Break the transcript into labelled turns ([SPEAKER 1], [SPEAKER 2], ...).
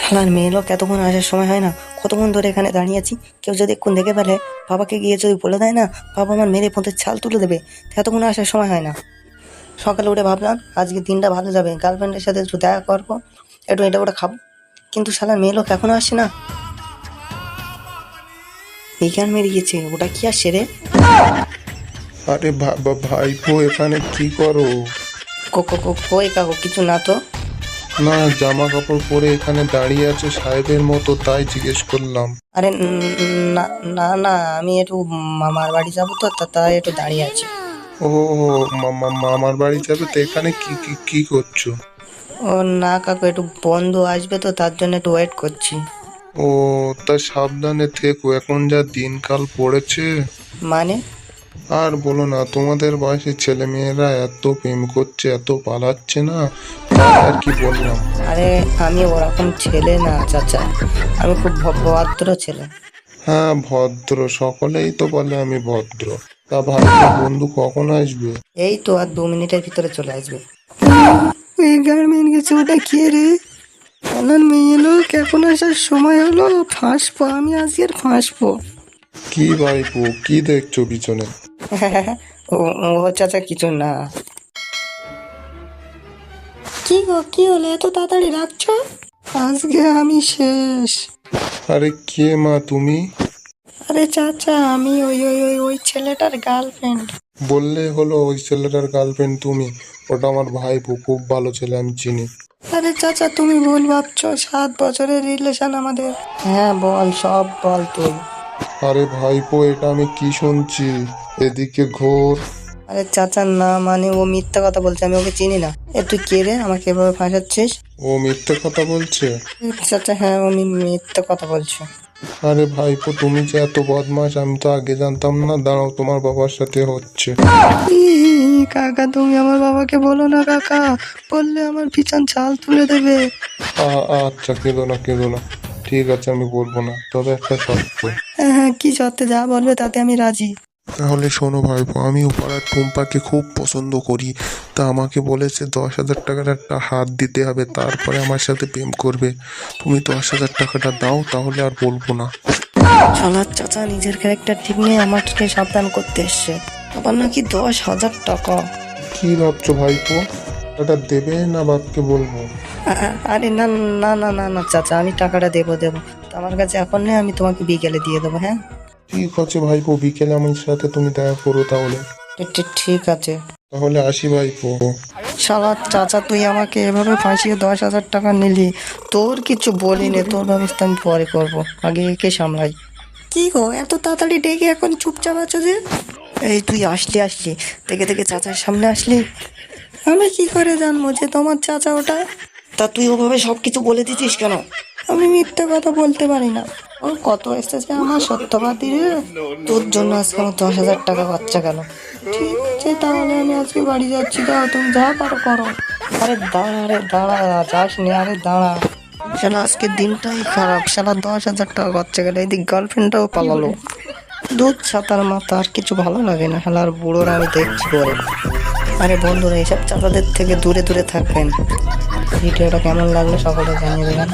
[SPEAKER 1] শালার মেয়ে লোক এতক্ষণ আসার সময় হয় না, কতক্ষণ ধরে এখানে দাঁড়িয়ে আছি। কেউ যদি এক্ষুন দেখে ফেলে, বাবাকে গিয়ে যদি বলে দেয় না, বাবা আমার মেরে পোঁতের ছাল তুলে দেবে। এতক্ষণ আসার সময় হয় না। সকালে উঠে ভাবলাম আজকে দিনটা ভালো যাবে, গার্লফ্রেন্ডের সাথে একটু দেখা করবো, একটু এটা ওটা খাবো, কিন্তু শালার মেয়ে লোক এখনো আসছে না। এইখান মেরে গিয়েছে, ওটা কি আসছে রে?
[SPEAKER 2] আরে ভাইপো, এখানে কি করো?
[SPEAKER 1] কই কাকু, কিছু না তো।
[SPEAKER 2] না, জামা কাপড় পরে এখানে দাঁড়িয়ে আছো সাহেবের মতো, তাই জিজ্ঞেস করলাম।
[SPEAKER 1] আরে না না না, আমি একটু মামার বাড়ি যাবো তো, তাই একটু দাঁড়িয়ে আছি।
[SPEAKER 2] ও মামার বাড়ি যাবে তো, এখানে কি কি কি করছো?
[SPEAKER 1] ও না কাকু, একটু বন্ধু আসবে তো, তার জন্য একটু ওয়েট করছি।
[SPEAKER 2] ও, তা সাবধানে থেকো, এখন যা দিনকাল পড়েছে।
[SPEAKER 1] মানে?
[SPEAKER 2] আর বলো না, তোমাদের বয়সী ছেলে মেয়েরা এত প্রেম করছে, এত পালাচ্ছে না, তাই আর কি বললাম।
[SPEAKER 1] আরে আমি ওরকম ছেলে না চাচা, আমি খুব ভদ্র ছেলে।
[SPEAKER 2] হ্যাঁ ভদ্র, সকলেই তো বলে আমি ভদ্র। তা ভাই, বন্ধু কখন আসবে?
[SPEAKER 1] এই তো আর 2 মিনিটের ভিতরে চলে আসবে। গার্মেন্ট গেছে, ওটা কে রে? আমার মেয়ে লোক এখন আসার সময় হলো, ফাঁসবো আমি আজকে, আর ফাঁসবো।
[SPEAKER 2] কি ভাইপো, কি দেখছো পিছনে?
[SPEAKER 1] ও ও চাচা কিছু না। কি গো, কি হলো এত তাড়াতাড়ি রাখছো? আজকে আমি শেষ।
[SPEAKER 2] আরে কে মা তুমি?
[SPEAKER 1] আরে চাচা, আমি ওই ওই ওই ওই ছেলেটার গার্লফ্রেন্ড।
[SPEAKER 2] বললে হলো, ওই ছেলেটার গার্লফ্রেন্ড তুমি? ওটা আমার ভাইপো, খুব ভালো ছেলে, আমি চিনি।
[SPEAKER 1] আরে চাচা, তুমি ভুল ভাবছো, 7 বছরের রিলেশন আমাদের। হ্যাঁ বল, সব বল তুই।
[SPEAKER 2] আরে ভাইপো, এটা আমি কি শুনছি? এদিকে ঘোর।
[SPEAKER 1] আরে চাচা না, মানে ও মিথ্যা কথা বলছে, আমি ওকে চিনি না। তুই কে রে, আমাকে এভাবে ফাঁসাচ্ছিস?
[SPEAKER 2] ও মিথ্যে কথা বলছে?
[SPEAKER 1] চাচা হ্যাঁ, ও মিথ্যা কথা বলছে।
[SPEAKER 2] আরে ভাইপো, তুমি যে এত বদমাশ, আমি তো আগে জানতাম না। দাঁড়াও, তোমার বাবার সাথে হচ্ছে।
[SPEAKER 1] কাকা, তুমি আমার বাবাকে বলো না কাকা, বললে আমার পিছন ছাল তুলে দেবে।
[SPEAKER 2] আচ্ছা, কেঁদো না কেঁদো না, ঠিক আছে, আমি বলবো না, তবে একটা শর্ত।
[SPEAKER 1] হ্যাঁ হ্যাঁ, কি সত্যি, যা বলবে তাতে আমি রাজি।
[SPEAKER 2] তাহলে শোনো ভাইপো, আমি পাড়ার টুম্পাকে খুব পছন্দ করি। তা আমাকে বলেছে 10,000 টাকার একটা হাত দিতে হবে, তারপরে আমার সাথে প্রেম করবে। তুমি 10,000 টাকাটা দাও, তাহলে আর বলবো না।
[SPEAKER 1] শালার চাচা নিজের ক্যারেক্টার ঠিক নেই, আমাকে সাবধান করতে এসছে। আবার নাকি 10,000 টাকা।
[SPEAKER 2] কি ভাবছো ভাইপো, টাকাটা দেবে না বাপকে বলবো?
[SPEAKER 1] আরে না না না না না চাচা, আমি টাকাটা দেবো দেবো, তো আমার কাছে এখন নেই, আমি তোমাকে বিকেলে দিয়ে দেবো। হ্যাঁ
[SPEAKER 2] ঠিক আছে ভাইপো, বিকেলে আমার সাথে তুমি দেখা করো তাহলে।
[SPEAKER 1] ঠিক আছে।
[SPEAKER 2] তাহলে আসি ভাইপো।
[SPEAKER 1] শালার চাচা, তুই আমাকে এভাবে ফাঁসিয়ে 10,000 টাকা নিলি, তোর কিছু বলিনি, তোর ব্যবস্থা আমি পরে করবো, আগে একে সামলাই। কি গো, এত তাড়াতাড়ি ডেকে এখন চুপচাপ আছো যে? এই তুই আসলি আসলি, দেখে দেখে চাচার সামনে আসলি। আমি কি করে জানবো যে তোমার চাচা ওটা? তা তুই ওভাবে সব কিছু বলে দিছিস কেন? আমি মিথ্যে কথা বলতে পারি না। ও কত এসেছে আমার সত্যবাদী রে। তোর জন্য আজকে আমার 10,000 টাকা বাচ্চা গেল। ঠিক আছে, তাহলে আমি আজকে বাড়ি যাচ্ছি, দাও তুমি যা পারো করো। আরে দাঁড়া রে দাঁড়া, যাস নি, আরে দাঁড়া। শালা আজকের দিনটাই খারাপ, শালা 10,000 টাকা বাচ্চা গেল, এদিক গার্লফ্রেন্ডটাও পালালো। দুধ ছাতার মাথা, আর কিছু ভালো লাগে না, শালার বুড়োরা আমি দেখছি পরে। আরে বন্ধুরা, এইসব চাচাদের থেকে দূরে দূরে থাকবেন। ভিডিওটা কেমন লাগলো সকলে জানিয়ে দেবেন।